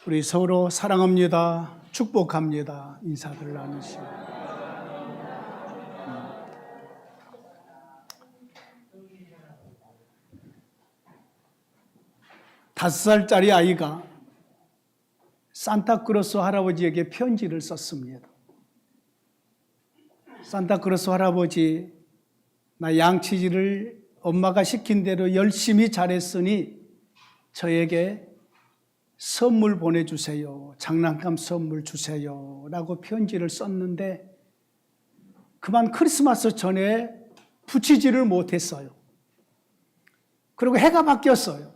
우리 서로 사랑합니다. 축복합니다. 인사들 나누시고. 5살짜리 아이가 산타크로스 할아버지에게 편지를 썼습니다. 산타크로스 할아버지, 나 양치질을 엄마가 시킨 대로 열심히 잘했으니 저에게 선물 보내주세요. 장난감 선물 주세요. 라고 편지를 썼는데 그만 크리스마스 전에 붙이지를 못했어요. 그리고 해가 바뀌었어요.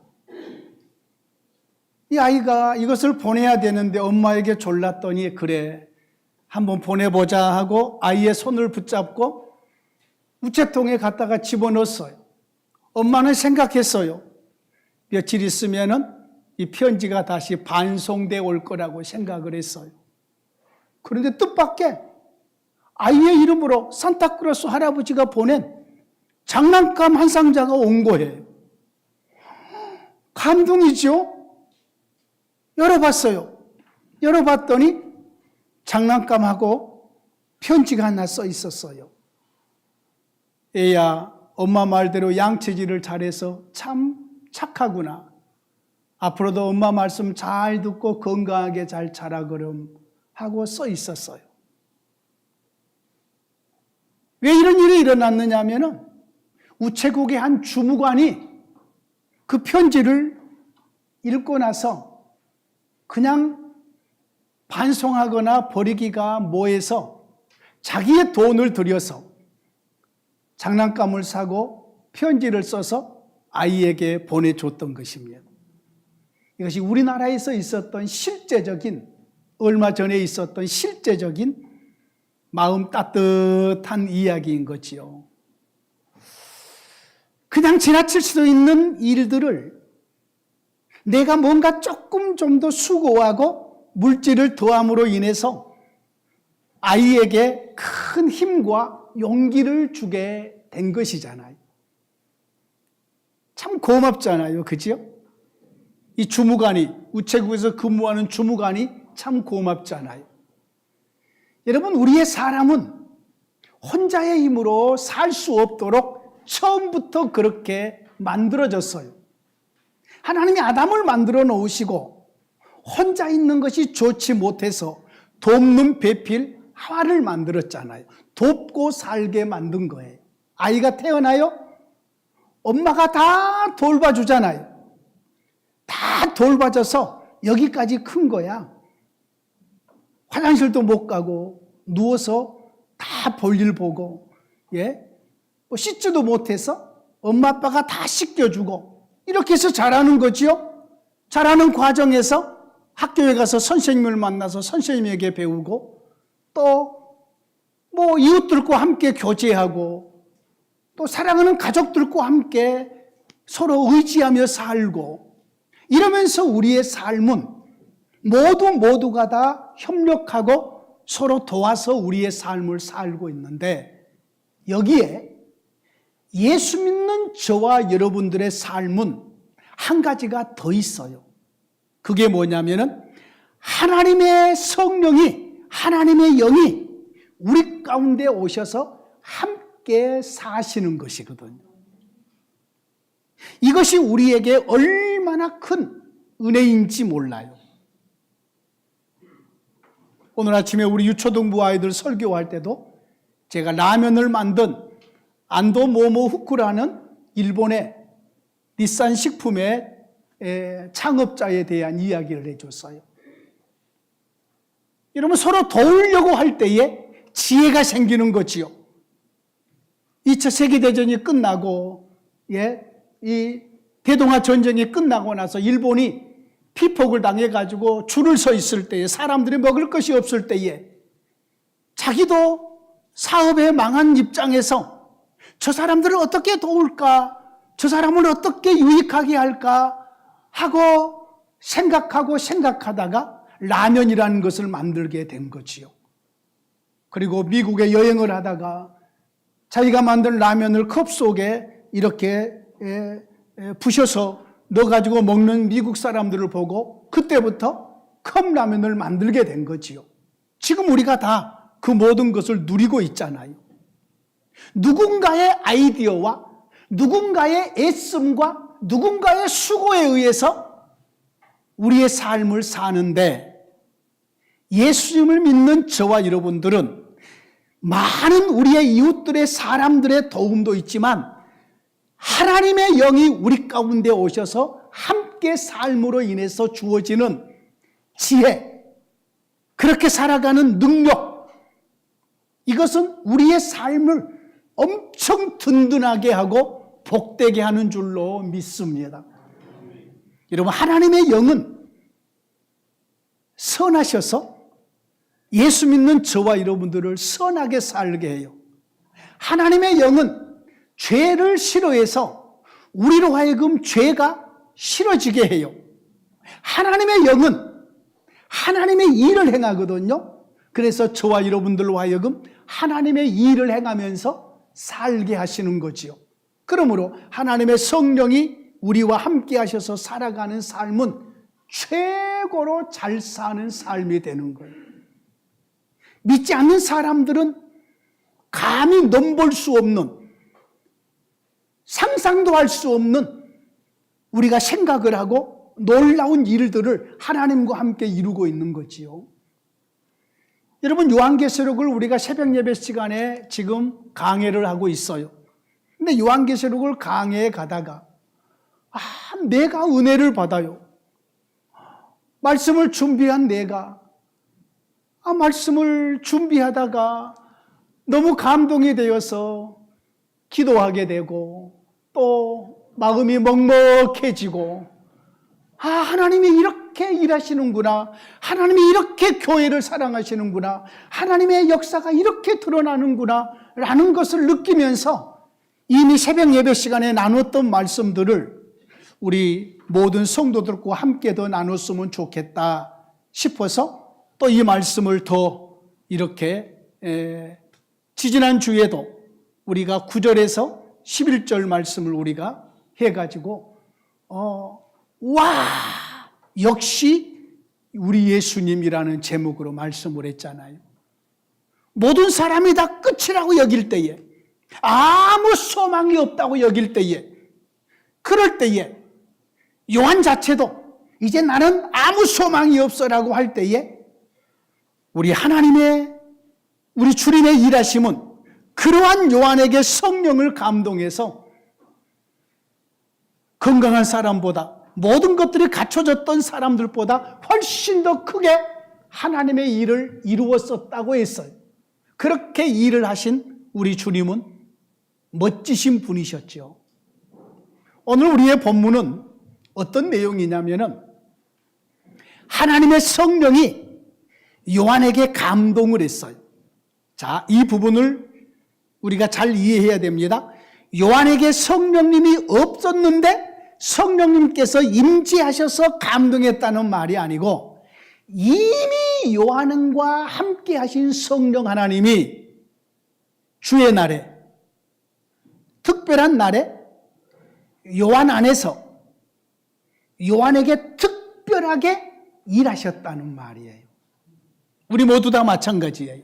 이 아이가 이것을 보내야 되는데 엄마에게 졸랐더니 그래, 한번 보내보자 하고 아이의 손을 붙잡고 우체통에 갖다가 집어넣었어요. 엄마는 생각했어요. 며칠 있으면은 이 편지가 다시 반송돼 올 거라고 생각을 했어요. 그런데 뜻밖의 아이의 이름으로 산타크로스 할아버지가 보낸 장난감 한 상자가 온 거예요. 감동이죠? 열어봤어요. 열어봤더니 장난감하고 편지가 하나 써 있었어요. 애야, 엄마 말대로 양치질을 잘해서 참 착하구나. 앞으로도 엄마 말씀 잘 듣고 건강하게 잘 자라거름 하고 써 있었어요. 왜 이런 일이 일어났느냐 하면은 우체국의 한 주무관이 그 편지를 읽고 나서 그냥 반송하거나 버리기가 뭐해서 자기의 돈을 들여서 장난감을 사고 편지를 써서 아이에게 보내줬던 것입니다. 이것이 우리나라에서 있었던 실제적인, 얼마 전에 있었던 실제적인 마음 따뜻한 이야기인 거지요. 그냥 지나칠 수도 있는 일들을 내가 뭔가 조금 좀 더 수고하고 물질을 더함으로 인해서 아이에게 큰 힘과 용기를 주게 된 것이잖아요. 참 고맙잖아요. 그죠? 이 주무관이, 우체국에서 근무하는 주무관이 참 고맙잖아요. 여러분, 우리의 사람은 혼자의 힘으로 살 수 없도록 처음부터 그렇게 만들어졌어요. 하나님이 아담을 만들어 놓으시고 혼자 있는 것이 좋지 못해서 돕는 배필 하와를 만들었잖아요. 돕고 살게 만든 거예요. 아이가 태어나요? 엄마가 다 돌봐주잖아요. 다 돌봐줘서 여기까지 큰 거야. 화장실도 못 가고 누워서 다 볼일 보고, 뭐 씻지도 못해서 엄마 아빠가 다 씻겨주고 이렇게 해서 자라는 거지요. 자라는 과정에서 학교에 가서 선생님을 만나서 선생님에게 배우고 또 뭐 이웃들과 함께 교제하고 또 사랑하는 가족들과 함께 서로 의지하며 살고 이러면서 우리의 삶은 모두가 다 협력하고 서로 도와서 우리의 삶을 살고 있는데 여기에 예수 믿는 저와 여러분들의 삶은 한 가지가 더 있어요. 그게 뭐냐면은 하나님의 성령이, 하나님의 영이 우리 가운데 오셔서 함께 사시는 것이거든요. 이것이 우리에게 얼마나 큰 은혜인지 몰라요. 오늘 아침에 우리 유초등부 아이들 설교할 때도 제가 라면을 만든 안도 모모 후쿠라는 일본의 닛산 식품의 창업자에 대한 이야기를 해줬어요. 여러분, 서로 도우려고 할 때에 지혜가 생기는 거지요. 2차 세계대전이 끝나고 이 대동아 전쟁이 끝나고 나서 일본이 피폭을 당해가지고 줄을 서 있을 때에 사람들이 먹을 것이 없을 때에 자기도 사업에 망한 입장에서 저 사람들을 어떻게 도울까? 저 사람을 어떻게 유익하게 할까? 하고 생각하다가 라면이라는 것을 만들게 된 거지요. 그리고 미국에 여행을 하다가 자기가 만든 라면을 컵 속에 이렇게 부셔서 넣어가지고 먹는 미국 사람들을 보고 그때부터 컵라면을 만들게 된 거지요. 지금 우리가 다 그 모든 것을 누리고 있잖아요. 누군가의 아이디어와 누군가의 애씀과 누군가의 수고에 의해서 우리의 삶을 사는데, 예수님을 믿는 저와 여러분들은 많은 우리의 이웃들의 사람들의 도움도 있지만 하나님의 영이 우리 가운데 오셔서 함께 삶으로 인해서 주어지는 지혜, 그렇게 살아가는 능력, 이것은 우리의 삶을 엄청 든든하게 하고 복되게 하는 줄로 믿습니다. 여러분, 하나님의 영은 선하셔서 예수 믿는 저와 여러분들을 선하게 살게 해요. 하나님의 영은 죄를 싫어해서 우리로 하여금 죄가 싫어지게 해요. 하나님의 영은 하나님의 일을 행하거든요. 그래서 저와 여러분들로 하여금 하나님의 일을 행하면서 살게 하시는 거지요. 그러므로 하나님의 성령이 우리와 함께 하셔서 살아가는 삶은 최고로 잘 사는 삶이 되는 거예요. 믿지 않는 사람들은 감히 넘볼 수 없는, 상상도 할 수 없는 우리가 생각을 하고 놀라운 일들을 하나님과 함께 이루고 있는 거지요. 여러분, 요한계시록을 우리가 새벽 예배 시간에 지금 강해를 하고 있어요. 근데 요한계시록을 강해에 가다가 내가 은혜를 받아요. 말씀을 준비한 내가 말씀을 준비하다가 너무 감동이 되어서 기도하게 되고 또 마음이 먹먹해지고, 하나님이 이렇게 일하시는구나, 하나님이 이렇게 교회를 사랑하시는구나, 하나님의 역사가 이렇게 드러나는구나 라는 것을 느끼면서 이미 새벽 예배 시간에 나눴던 말씀들을 우리 모든 성도들과 함께 더 나눴으면 좋겠다 싶어서 또 이 말씀을 더 이렇게 지지난 주에도 우리가 9절에서 11절 말씀을 우리가 해가지고 역시 우리 예수님이라는 제목으로 말씀을 했잖아요. 모든 사람이 다 끝이라고 여길 때에, 아무 소망이 없다고 여길 때에, 그럴 때에 요한 자체도 이제 나는 아무 소망이 없어라고 할 때에 우리 하나님의, 우리 주님의 일하심은 그러한 요한에게 성령을 감동해서 건강한 사람보다, 모든 것들이 갖춰졌던 사람들보다 훨씬 더 크게 하나님의 일을 이루었었다고 했어요. 그렇게 일을 하신 우리 주님은 멋지신 분이셨죠. 오늘 우리의 본문은 어떤 내용이냐면은 하나님의 성령이 요한에게 감동을 했어요. 자, 이 부분을 우리가 잘 이해해야 됩니다. 요한에게 성령님이 없었는데 성령님께서 임재하셔서 감동했다는 말이 아니고, 이미 요한과 함께 하신 성령 하나님이 주의 날에, 특별한 날에 요한 안에서 요한에게 특별하게 일하셨다는 말이에요. 우리 모두 다 마찬가지예요.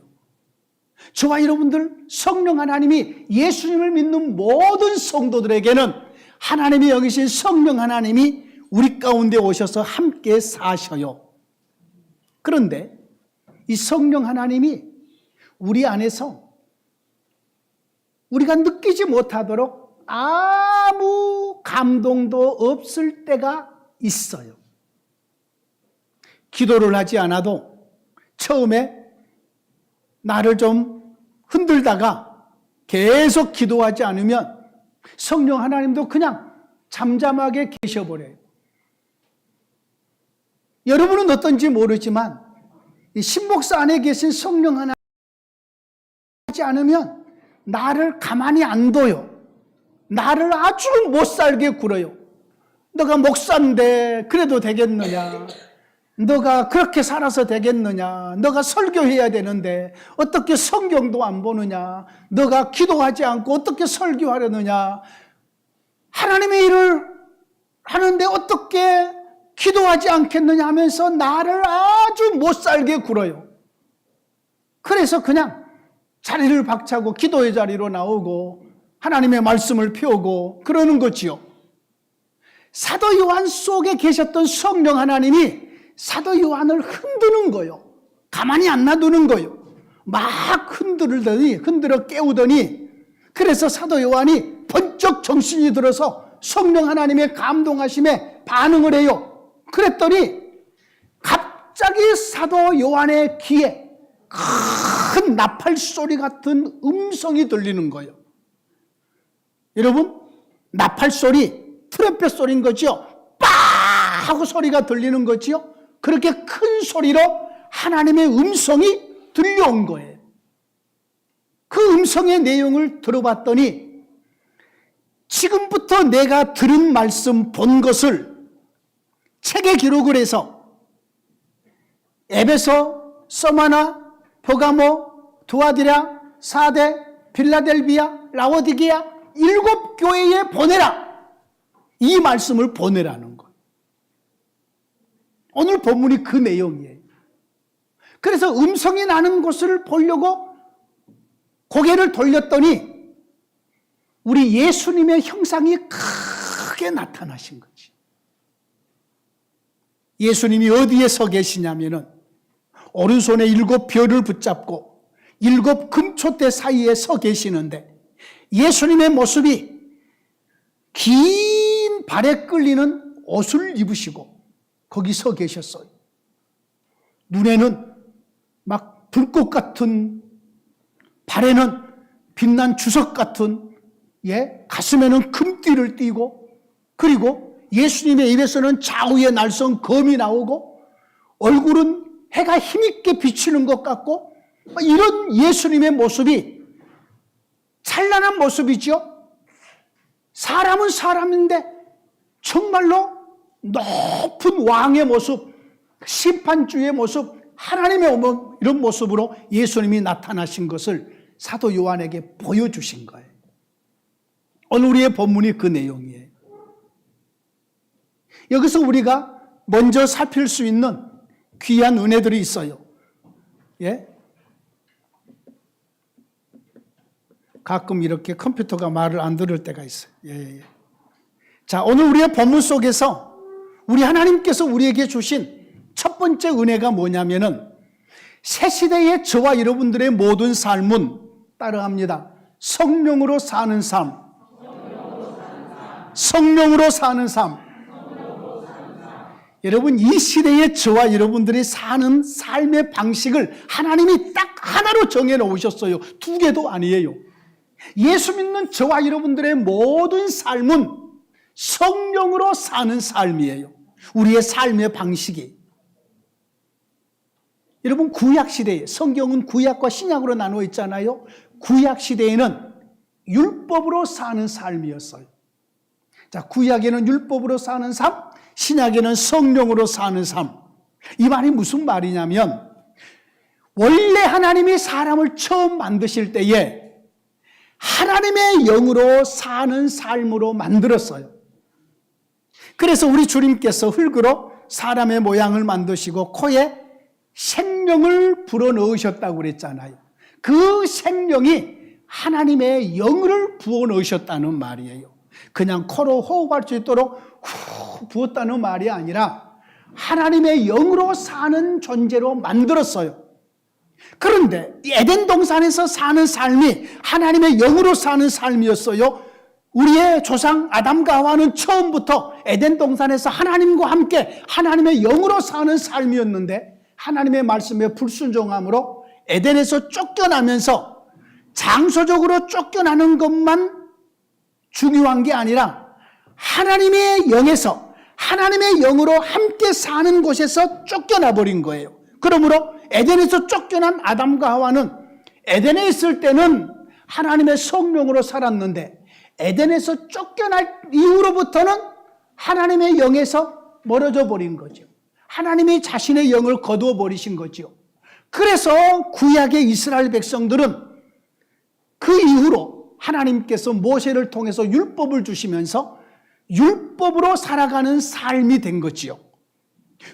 저와 여러분들, 성령 하나님이, 예수님을 믿는 모든 성도들에게는 하나님이 여기신 성령 하나님이 우리 가운데 오셔서 함께 사셔요. 그런데 이 성령 하나님이 우리 안에서 우리가 느끼지 못하도록 아무 감동도 없을 때가 있어요. 기도를 하지 않아도 처음에 나를 좀 흔들다가 계속 기도하지 않으면 성령 하나님도 그냥 잠잠하게 계셔버려요. 여러분은 어떤지 모르지만 이 신목사 안에 계신 성령 하나님 하지 않으면 나를 가만히 안 둬요. 나를 아주 못 살게 굴어요. 너가 목사인데 그래도 되겠느냐? 너가 그렇게 살아서 되겠느냐? 너가 설교해야 되는데 어떻게 성경도 안 보느냐? 너가 기도하지 않고 어떻게 설교하려느냐? 하나님의 일을 하는데 어떻게 기도하지 않겠느냐 하면서 나를 아주 못살게 굴어요. 그래서 그냥 자리를 박차고 기도의 자리로 나오고 하나님의 말씀을 펴오고 그러는 거지요. 사도 요한 속에 계셨던 성령 하나님이 사도 요한을 흔드는 거예요. 가만히 안 놔두는 거예요. 막 흔들어 깨우더니 그래서 사도 요한이 번쩍 정신이 들어서 성령 하나님의 감동하심에 반응을 해요. 그랬더니 갑자기 사도 요한의 귀에 큰 나팔 소리 같은 음성이 들리는 거예요. 여러분, 나팔 소리, 트럼펫 소리인 거죠. 빠 하고 소리가 들리는 거죠. 그렇게 큰 소리로 하나님의 음성이 들려온 거예요. 그 음성의 내용을 들어봤더니 지금부터 내가 들은 말씀 본 것을 책에 기록을 해서 에베소, 서마나, 버가모, 두아디라, 사데, 빌라델비아, 라오디게아 7교회에 보내라. 이 말씀을 보내라는 거예요. 오늘 본문이 그 내용이에요. 그래서 음성이 나는 곳을 보려고 고개를 돌렸더니 우리 예수님의 형상이 크게 나타나신 거지. 예수님이 어디에 서 계시냐면은 오른손에 7별을 붙잡고 7 금초대 사이에 서 계시는데 예수님의 모습이 긴 발에 끌리는 옷을 입으시고 거기 서 계셨어요. 눈에는 막 불꽃 같은, 발에는 빛난 주석 같은, 가슴에는 금띠를 띠고, 그리고 예수님의 입에서는 좌우의 날선 검이 나오고 얼굴은 해가 힘있게 비치는 것 같고, 이런 예수님의 모습이 찬란한 모습이죠. 사람은 사람인데 정말로 높은 왕의 모습, 심판주의 모습, 하나님의 이런 모습으로 예수님이 나타나신 것을 사도 요한에게 보여주신 거예요. 오늘 우리의 본문이 그 내용이에요. 여기서 우리가 먼저 살필 수 있는 귀한 은혜들이 있어요. 가끔 이렇게 컴퓨터가 말을 안 들을 때가 있어요. 자, 오늘 우리의 본문 속에서 우리 하나님께서 우리에게 주신 첫 번째 은혜가 뭐냐면은 새 시대의 저와 여러분들의 모든 삶은 따라합니다. 성령으로 사는 삶. 성령으로 사는 삶. 여러분, 이 시대의 저와 여러분들이 사는 삶의 방식을 하나님이 딱 하나로 정해놓으셨어요. 2개도 아니에요. 예수 믿는 저와 여러분들의 모든 삶은 성령으로 사는 삶이에요. 우리의 삶의 방식이. 여러분, 구약시대에, 성경은 구약과 신약으로 나누어 있잖아요. 구약시대에는 율법으로 사는 삶이었어요. 자, 구약에는 율법으로 사는 삶, 신약에는 성령으로 사는 삶. 이 말이 무슨 말이냐면 원래 하나님이 사람을 처음 만드실 때에 하나님의 영으로 사는 삶으로 만들었어요. 그래서 우리 주님께서 흙으로 사람의 모양을 만드시고 코에 생명을 불어넣으셨다고 그랬잖아요. 그 생명이 하나님의 영을 부어넣으셨다는 말이에요. 그냥 코로 호흡할 수 있도록 후 부었다는 말이 아니라 하나님의 영으로 사는 존재로 만들었어요. 그런데 에덴 동산에서 사는 삶이 하나님의 영으로 사는 삶이었어요. 우리의 조상 아담과 하와는 처음부터 에덴 동산에서 하나님과 함께 하나님의 영으로 사는 삶이었는데 하나님의 말씀에 불순종함으로 에덴에서 쫓겨나면서 장소적으로 쫓겨나는 것만 중요한 게 아니라 하나님의 영에서 하나님의 영으로 함께 사는 곳에서 쫓겨나 버린 거예요. 그러므로 에덴에서 쫓겨난 아담과 하와는 에덴에 있을 때는 하나님의 성령으로 살았는데 에덴에서 쫓겨날 이후로부터는 하나님의 영에서 멀어져 버린 거죠. 하나님이 자신의 영을 거두어 버리신 거죠. 그래서 구약의 이스라엘 백성들은 그 이후로 하나님께서 모세를 통해서 율법을 주시면서 율법으로 살아가는 삶이 된 거지요.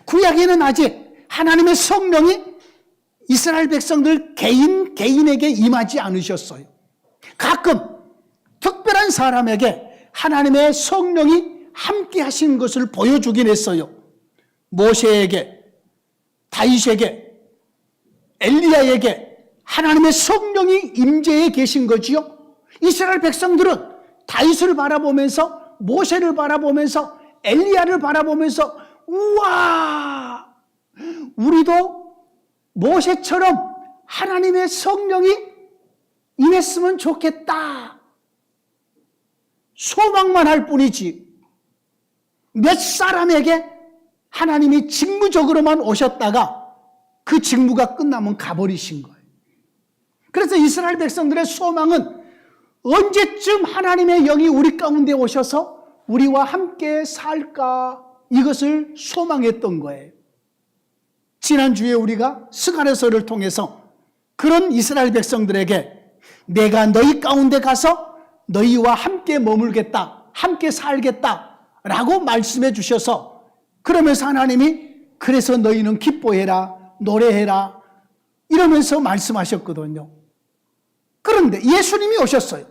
구약에는 아직 하나님의 성령이 이스라엘 백성들 개인에게 임하지 않으셨어요. 가끔 특별한 사람에게 하나님의 성령이 함께 하신 것을 보여주긴 했어요. 모세에게, 다윗에게, 엘리야에게 하나님의 성령이 임재해 계신 거지요. 이스라엘 백성들은 다윗을 바라보면서, 모세를 바라보면서, 엘리야를 바라보면서, 우와, 우리도 모세처럼 하나님의 성령이 임했으면 좋겠다. 소망만 할 뿐이지 몇 사람에게 하나님이 직무적으로만 오셨다가 그 직무가 끝나면 가버리신 거예요. 그래서 이스라엘 백성들의 소망은 언제쯤 하나님의 영이 우리 가운데 오셔서 우리와 함께 살까, 이것을 소망했던 거예요. 지난주에 우리가 스가랴서를 통해서 그런 이스라엘 백성들에게 내가 너희 가운데 가서 너희와 함께 머물겠다, 함께 살겠다 라고 말씀해 주셔서, 그러면서 하나님이 그래서 너희는 기뻐해라, 노래해라 이러면서 말씀하셨거든요. 그런데 예수님이 오셨어요.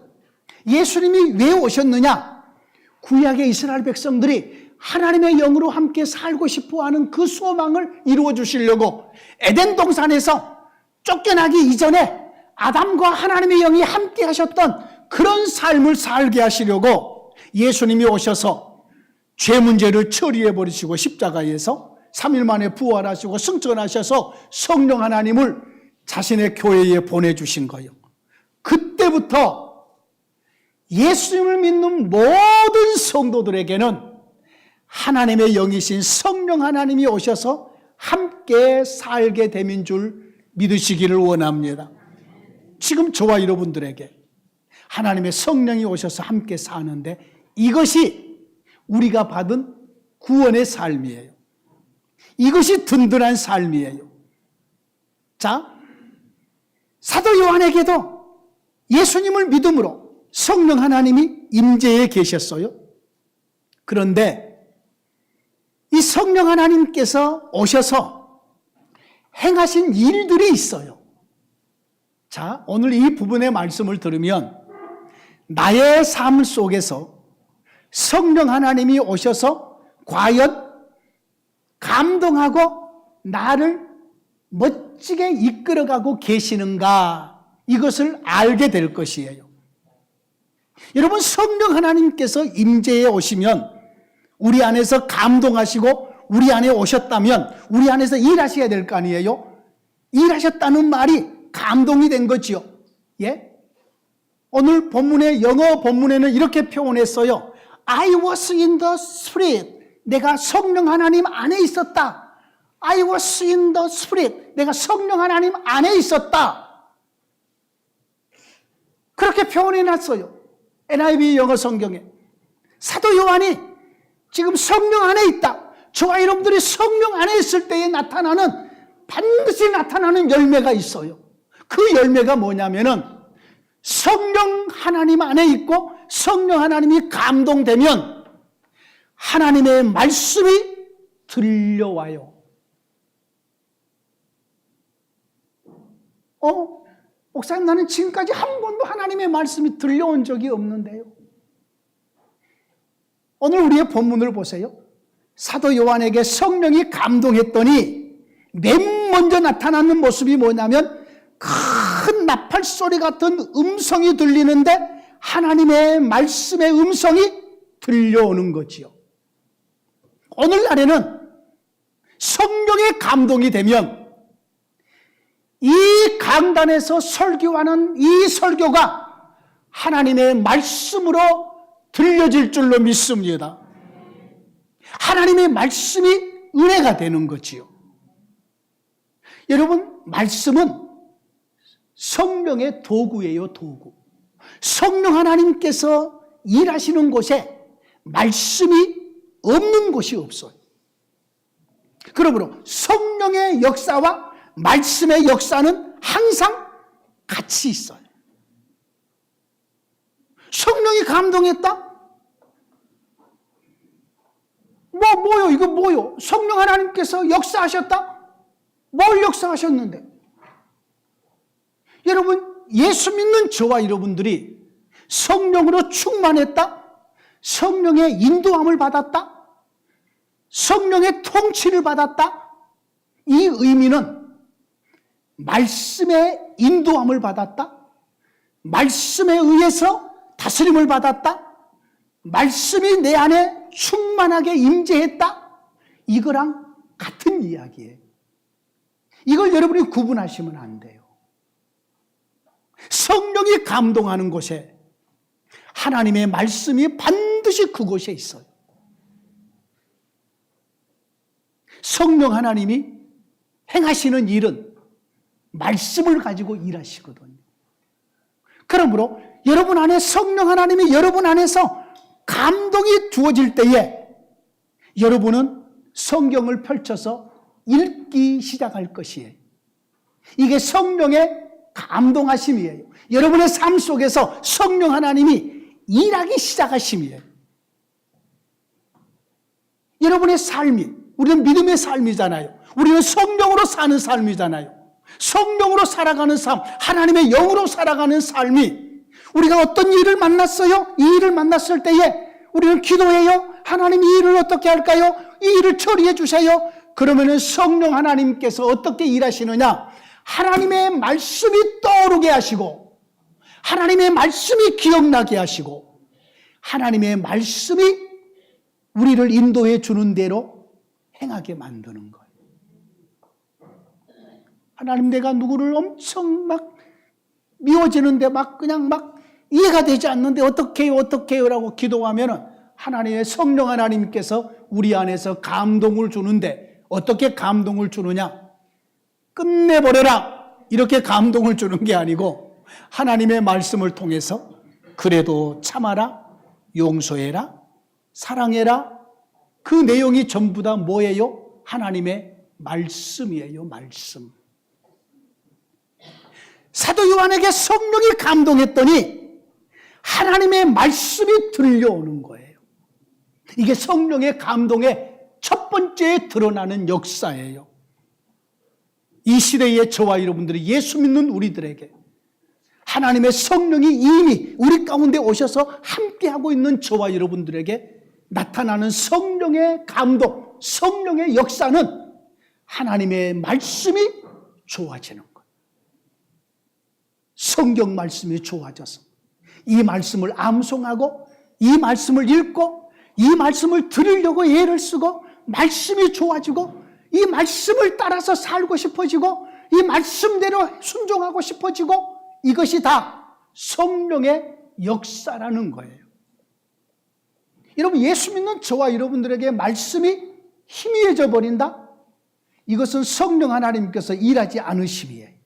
예수님이 왜 오셨느냐? 구약의 이스라엘 백성들이 하나님의 영으로 함께 살고 싶어하는 그 소망을 이루어 주시려고 에덴 동산에서 쫓겨나기 이전에 아담과 하나님의 영이 함께 하셨던 그런 삶을 살게 하시려고 예수님이 오셔서 죄 문제를 처리해 버리시고 십자가에서 3일 만에 부활하시고 승천하셔서 성령 하나님을 자신의 교회에 보내주신 거예요. 그때부터 예수님을 믿는 모든 성도들에게는 하나님의 영이신 성령 하나님이 오셔서 함께 살게 됨인 줄 믿으시기를 원합니다. 지금 저와 여러분들에게 하나님의 성령이 오셔서 함께 사는데 이것이 우리가 받은 구원의 삶이에요. 이것이 든든한 삶이에요. 자, 사도 요한에게도 예수님을 믿음으로 성령 하나님이 임재해 계셨어요. 그런데 이 성령 하나님께서 오셔서 행하신 일들이 있어요. 자, 오늘 이 부분의 말씀을 들으면 나의 삶 속에서 성령 하나님이 오셔서 과연 감동하고 나를 멋지게 이끌어가고 계시는가, 이것을 알게 될 것이에요. 여러분, 성령 하나님께서 임재해 오시면 우리 안에서 감동하시고 우리 안에 오셨다면 우리 안에서 일하셔야 될 거 아니에요? 일하셨다는 말이 감동이 된 거지요. 예? 오늘 본문의 영어 본문에는 이렇게 표현했어요. I was in the Spirit. 내가 성령 하나님 안에 있었다. I was in the Spirit. 내가 성령 하나님 안에 있었다. 그렇게 표현해놨어요. NIV 영어 성경에. 사도 요한이 지금 성령 안에 있다. 저와 여러분들이 성령 안에 있을 때에 나타나는, 반드시 나타나는 열매가 있어요. 그 열매가 뭐냐면은 성령 하나님 안에 있고 성령 하나님이 감동되면 하나님의 말씀이 들려와요. 목사님, 나는 지금까지 한 번도 하나님의 말씀이 들려온 적이 없는데요. 오늘 우리의 본문을 보세요. 사도 요한에게 성령이 감동했더니 맨 먼저 나타나는 모습이 뭐냐면 큰 나팔 소리 같은 음성이 들리는데 하나님의 말씀의 음성이 들려오는 거지요. 오늘날에는 성령의 감동이 되면 이 강단에서 설교하는 이 설교가 하나님의 말씀으로 들려질 줄로 믿습니다. 하나님의 말씀이 은혜가 되는 거지요. 여러분, 말씀은 성령의 도구예요, 도구. 성령 하나님께서 일하시는 곳에 말씀이 없는 곳이 없어요. 그러므로 성령의 역사와 말씀의 역사는 항상 같이 있어요. 성령이 감동했다? 뭐요? 이거 뭐요? 성령 하나님께서 역사하셨다? 뭘 역사하셨는데? 여러분, 예수 믿는 저와 여러분들이 성령으로 충만했다? 성령의 인도함을 받았다? 성령의 통치를 받았다? 이 의미는 말씀의 인도함을 받았다? 말씀에 의해서 다스림을 받았다? 말씀이 내 안에 충만하게 임재했다? 이거랑 같은 이야기예요. 이걸 여러분이 구분하시면 안 돼요. 성령이 감동하는 곳에 하나님의 말씀이 반드시 그곳에 있어요. 성령 하나님이 행하시는 일은 말씀을 가지고 일하시거든요. 그러므로 여러분 안에 성령 하나님이 여러분 안에서 감동이 주어질 때에 여러분은 성경을 펼쳐서 읽기 시작할 것이에요. 이게 성령의 감동하심이에요. 여러분의 삶 속에서 성령 하나님이 일하기 시작하심이에요. 여러분의 삶이, 우리는 믿음의 삶이잖아요. 우리는 성령으로 사는 삶이잖아요. 성령으로 살아가는 삶, 하나님의 영으로 살아가는 삶이, 우리가 어떤 일을 만났어요? 이 일을 만났을 때에 우리는 기도해요. 하나님 이 일을 어떻게 할까요? 이 일을 처리해 주세요. 그러면은 성령 하나님께서 어떻게 일하시느냐? 하나님의 말씀이 떠오르게 하시고, 하나님의 말씀이 기억나게 하시고, 하나님의 말씀이 우리를 인도해 주는 대로 행하게 만드는 거예요. 하나님, 내가 누구를 엄청 막 미워지는데 그냥 이해가 되지 않는데 어떻게 해요 라고 기도하면은 하나님의 성령 하나님께서 우리 안에서 감동을 주는데, 어떻게 감동을 주느냐? 끝내버려라 이렇게 감동을 주는 게 아니고, 하나님의 말씀을 통해서 그래도 참아라, 용서해라, 사랑해라, 그 내용이 전부 다 뭐예요? 하나님의 말씀이에요. 말씀. 사도 요한에게 성령이 감동했더니 하나님의 말씀이 들려오는 거예요. 이게 성령의 감동의 첫 번째 드러나는 역사예요. 이 시대의 저와 여러분들이, 예수 믿는 우리들에게 하나님의 성령이 이미 우리 가운데 오셔서 함께하고 있는 저와 여러분들에게 나타나는 성령의 감동, 성령의 역사는 하나님의 말씀이 좋아지는 거예요. 성경 말씀이 좋아져서 이 말씀을 암송하고, 이 말씀을 읽고, 이 말씀을 들으려고 애를 쓰고, 말씀이 좋아지고, 이 말씀을 따라서 살고 싶어지고, 이 말씀대로 순종하고 싶어지고, 이것이 다 성령의 역사라는 거예요. 여러분, 예수 믿는 저와 여러분들에게 말씀이 희미해져 버린다? 이것은 성령 하나님께서 일하지 않으심이에요.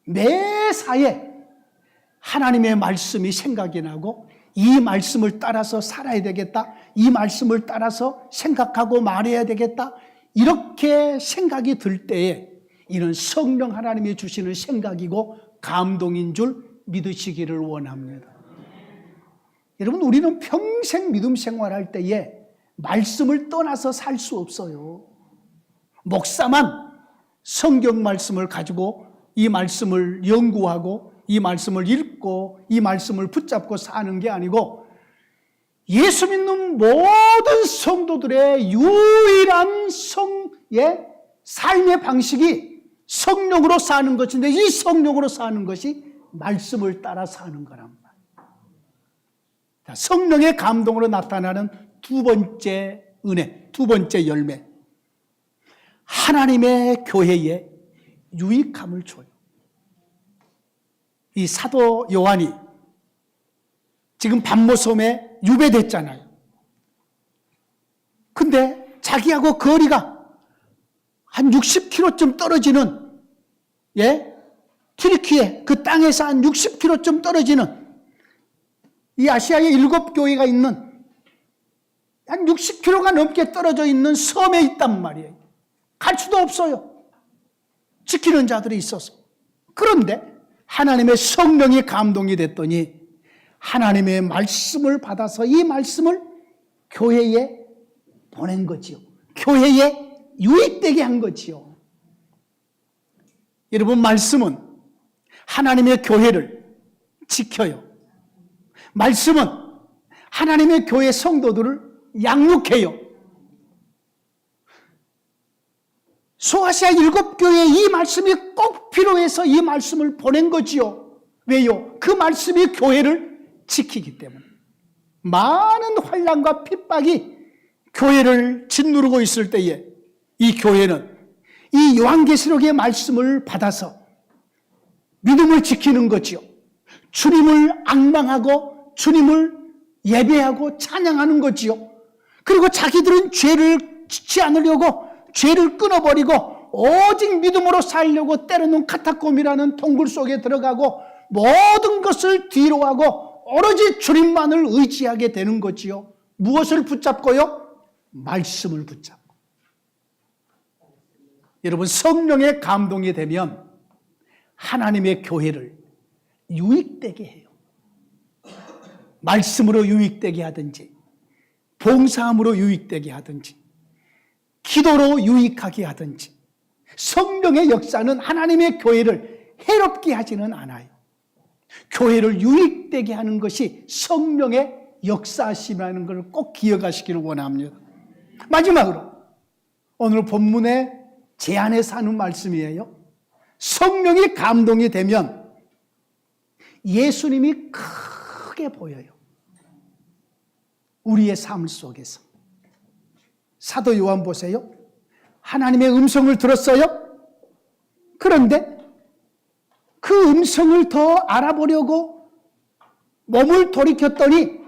매사에 하나님의 말씀이 생각이 나고, 이 말씀을 따라서 살아야 되겠다, 이 말씀을 따라서 생각하고 말해야 되겠다, 이렇게 생각이 들 때에 이는 성령 하나님이 주시는 생각이고 감동인 줄 믿으시기를 원합니다. 여러분, 우리는 평생 믿음 생활할 때에 말씀을 떠나서 살 수 없어요. 목사만 성경 말씀을 가지고 이 말씀을 연구하고 이 말씀을 읽고 이 말씀을 붙잡고 사는 게 아니고, 예수 믿는 모든 성도들의 유일한 삶의 방식이 성령으로 사는 것인데, 이 성령으로 사는 것이 말씀을 따라 사는 거란 말이에요. 성령의 감동으로 나타나는 두 번째 은혜, 두 번째 열매, 하나님의 교회에 유익함을 줘요. 이 사도 요한이 지금 밤모섬에 유배됐잖아요. 근데 자기하고 거리가 한 60km쯤 떨어지는, 튀르키예 그 땅에서 한 60km쯤 떨어지는 이 아시아의 7교회가 있는 한 60km가 넘게 떨어져 있는 섬에 있단 말이에요. 갈 수도 없어요. 지키는 자들이 있어서. 그런데 하나님의 성령이 감동이 됐더니 하나님의 말씀을 받아서 이 말씀을 교회에 보낸 거지요. 교회에 유익되게 한 거지요. 여러분, 말씀은 하나님의 교회를 지켜요. 말씀은 하나님의 교회 성도들을 양육해요. 소아시아 7교회에 이 말씀이 꼭 필요해서 이 말씀을 보낸 거지요. 왜요? 그 말씀이 교회를 지키기 때문에. 많은 환난과 핍박이 교회를 짓누르고 있을 때에 이 교회는 이 요한계시록의 말씀을 받아서 믿음을 지키는 거지요. 주님을 앙망하고 주님을 예배하고 찬양하는 거지요. 그리고 자기들은 죄를 짓지 않으려고 죄를 끊어버리고 오직 믿음으로 살려고 때로는 카타콤이라는 동굴 속에 들어가고 모든 것을 뒤로 하고 오로지 주님만을 의지하게 되는 거지요. 무엇을 붙잡고요? 말씀을 붙잡고. 여러분, 성령의 감동이 되면 하나님의 교회를 유익되게 해요. 말씀으로 유익되게 하든지, 봉사함으로 유익되게 하든지, 기도로 유익하게 하든지, 성령의 역사는 하나님의 교회를 해롭게 하지는 않아요. 교회를 유익되게 하는 것이 성령의 역사심이라는 걸 꼭 기억하시기를 원합니다. 마지막으로 오늘 본문의 제안에서 하는 말씀이에요. 성령이 감동이 되면 예수님이 크게 보여요. 우리의 삶 속에서. 사도 요한 보세요. 하나님의 음성을 들었어요. 그런데 그 음성을 더 알아보려고 몸을 돌이켰더니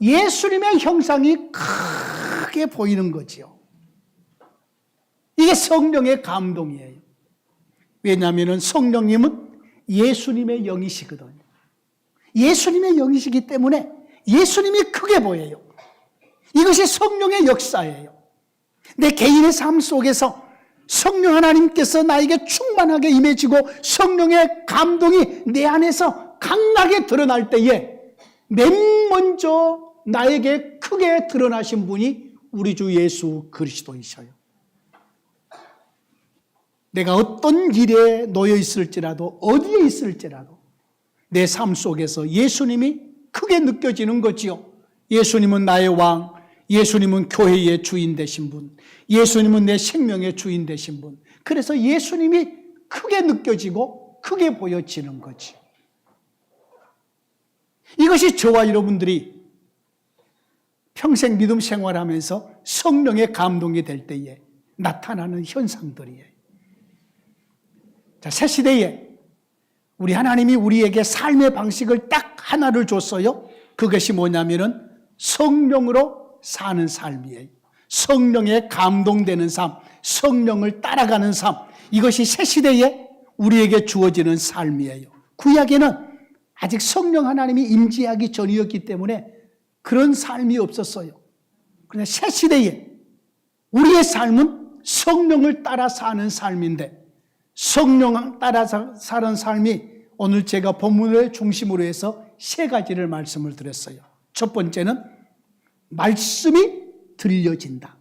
예수님의 형상이 크게 보이는 거지요. 이게 성령의 감동이에요. 왜냐하면 성령님은 예수님의 영이시거든요. 예수님의 영이시기 때문에 예수님이 크게 보여요. 이것이 성령의 역사예요. 내 개인의 삶 속에서 성령 하나님께서 나에게 충만하게 임해지고 성령의 감동이 내 안에서 강하게 드러날 때에 맨 먼저 나에게 크게 드러나신 분이 우리 주 예수 그리스도이셔요. 내가 어떤 일에 놓여 있을지라도 어디에 있을지라도 내 삶 속에서 예수님이 크게 느껴지는 거지요. 예수님은 나의 왕, 예수님은 교회의 주인 되신 분, 예수님은 내 생명의 주인 되신 분. 그래서 예수님이 크게 느껴지고 크게 보여지는 거지. 이것이 저와 여러분들이 평생 믿음 생활하면서 성령의 감동이 될 때에 나타나는 현상들이에요. 자, 새 시대에 우리 하나님이 우리에게 삶의 방식을 딱 하나를 줬어요. 그것이 뭐냐면은 성령으로 사는 삶이에요. 성령에 감동되는 삶, 성령을 따라가는 삶, 이것이 새 시대에 우리에게 주어지는 삶이에요. 구약에는 아직 성령 하나님이 임재하기 전이었기 때문에 그런 삶이 없었어요. 그런데 새 시대에 우리의 삶은 성령을 따라 사는 삶인데, 성령 따라 사는 삶이 오늘 제가 본문을 중심으로 해서 세 가지를 말씀을 드렸어요. 첫 번째는 말씀이 들려진다.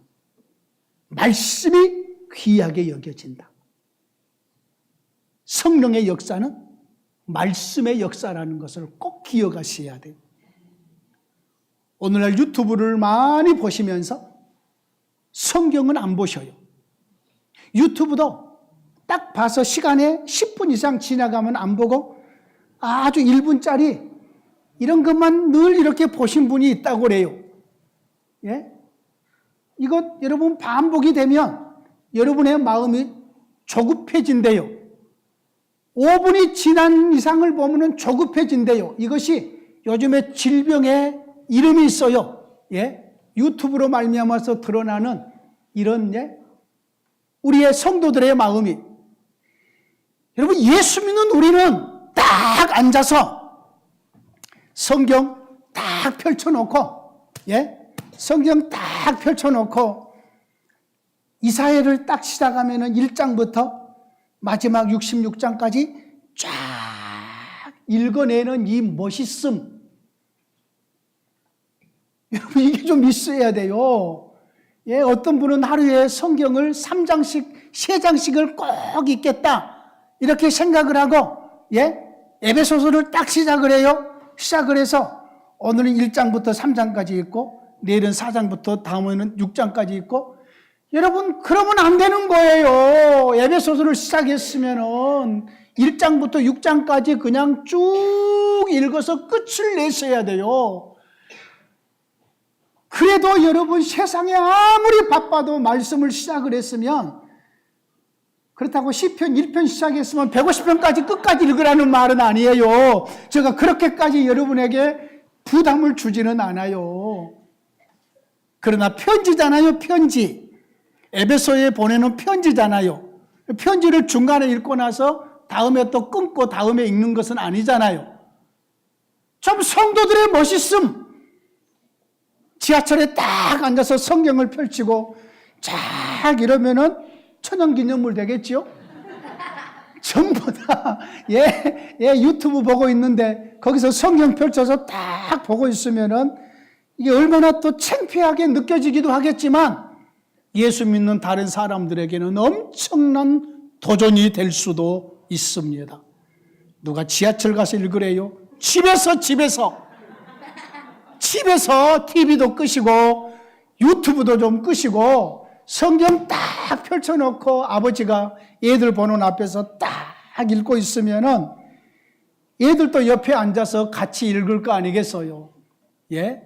말씀이 귀하게 여겨진다. 성령의 역사는 말씀의 역사라는 것을 꼭 기억하셔야 돼요. 오늘날 유튜브를 많이 보시면서 성경은 안 보셔요. 유튜브도 딱 봐서 시간에 10분 이상 지나가면 안 보고 아주 1분짜리 이런 것만 늘 이렇게 보신 분이 있다고 그래요. 예? 이것 여러분 반복이 되면 여러분의 마음이 조급해진대요. 5분이 지난 이상을 보면 조급해진대요. 이것이 요즘에 질병의 이름이 있어요. 예? 유튜브로 말미암아서 드러나는 이런 우리의 성도들의 마음이, 여러분 예수 믿는 우리는 딱 앉아서 성경 딱 펼쳐놓고 성경 딱 펼쳐놓고 이사야를 딱 시작하면 1장부터 마지막 66장까지 쫙 읽어내는 이 멋있음, 여러분, 이게 좀 있어야 돼요. 예, 어떤 분은 하루에 성경을 3장씩, 3장씩을 꼭 읽겠다. 이렇게 생각을 하고, 예, 에베소서를 딱 시작을 해요. 시작을 해서 오늘은 1장부터 3장까지 읽고, 내일은 4장부터 다음에는 6장까지 읽고, 여러분, 그러면 안 되는 거예요. 에베소서를 시작했으면은 1장부터 6장까지 그냥 쭉 읽어서 끝을 내셔야 돼요. 그래도 여러분, 세상에 아무리 바빠도 말씀을 시작을 했으면, 그렇다고 시편 1편 시작했으면 150편까지 끝까지 읽으라는 말은 아니에요. 제가 그렇게까지 여러분에게 부담을 주지는 않아요. 그러나 편지잖아요, 편지. 에베소에 보내는 편지잖아요. 편지를 중간에 읽고 나서 다음에 또 끊고 다음에 읽는 것은 아니잖아요. 좀 성도들의 멋있음. 지하철에 딱 앉아서 성경을 펼치고 쫙 이러면은 천연기념물 되겠지요? 전부 다, 유튜브 보고 있는데 거기서 성경 펼쳐서 딱 보고 있으면은 이게 얼마나 또 창피하게 느껴지기도 하겠지만 예수 믿는 다른 사람들에게는 엄청난 도전이 될 수도 있습니다. 누가 지하철 가서 읽으래요? 집에서 TV도 끄시고 유튜브도 좀 끄시고 성경 딱 펼쳐놓고 아버지가 애들 보는 앞에서 딱 읽고 있으면은 애들도 옆에 앉아서 같이 읽을 거 아니겠어요? 예?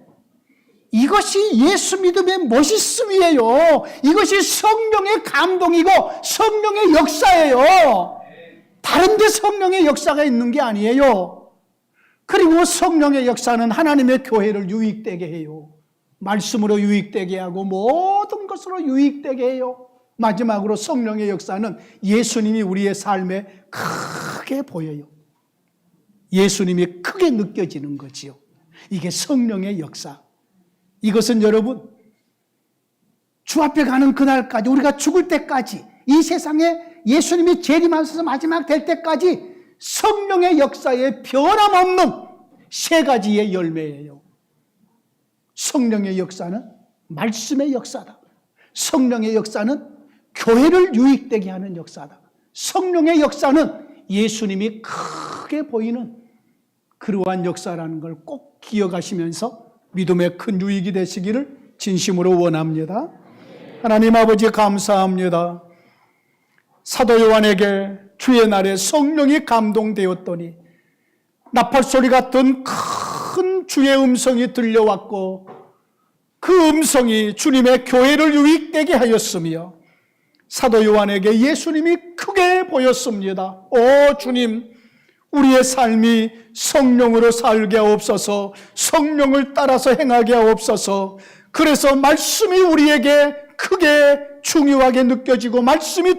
이것이 예수 믿음의 멋있음이에요. 이것이 성령의 감동이고 성령의 역사예요. 다른 데 성령의 역사가 있는 게 아니에요. 그리고 성령의 역사는 하나님의 교회를 유익되게 해요. 말씀으로 유익되게 하고 모든 것으로 유익되게 해요. 마지막으로 성령의 역사는 예수님이 우리의 삶에 크게 보여요. 예수님이 크게 느껴지는 거지요. 이게 성령의 역사. 이것은 여러분, 주 앞에 가는 그날까지, 우리가 죽을 때까지, 이 세상에 예수님이 재림하셔서 마지막 될 때까지 성령의 역사에 변함없는 3가지의 열매예요. 성령의 역사는 말씀의 역사다. 성령의 역사는 교회를 유익되게 하는 역사다. 성령의 역사는 예수님이 크게 보이는 그러한 역사라는 걸 꼭 기억하시면서 믿음의 큰 유익이 되시기를 진심으로 원합니다. 하나님 아버지 감사합니다. 사도 요한에게 주의 날에 성령이 감동되었더니 나팔소리 같은 큰 주의 음성이 들려왔고 그 음성이 주님의 교회를 유익되게 하였으며 사도 요한에게 예수님이 크게 보였습니다. 오 주님, 우리의 삶이 성령으로 살게 하옵소서, 성령을 따라서 행하게 하옵소서. 그래서 말씀이 우리에게 크게 중요하게 느껴지고 말씀이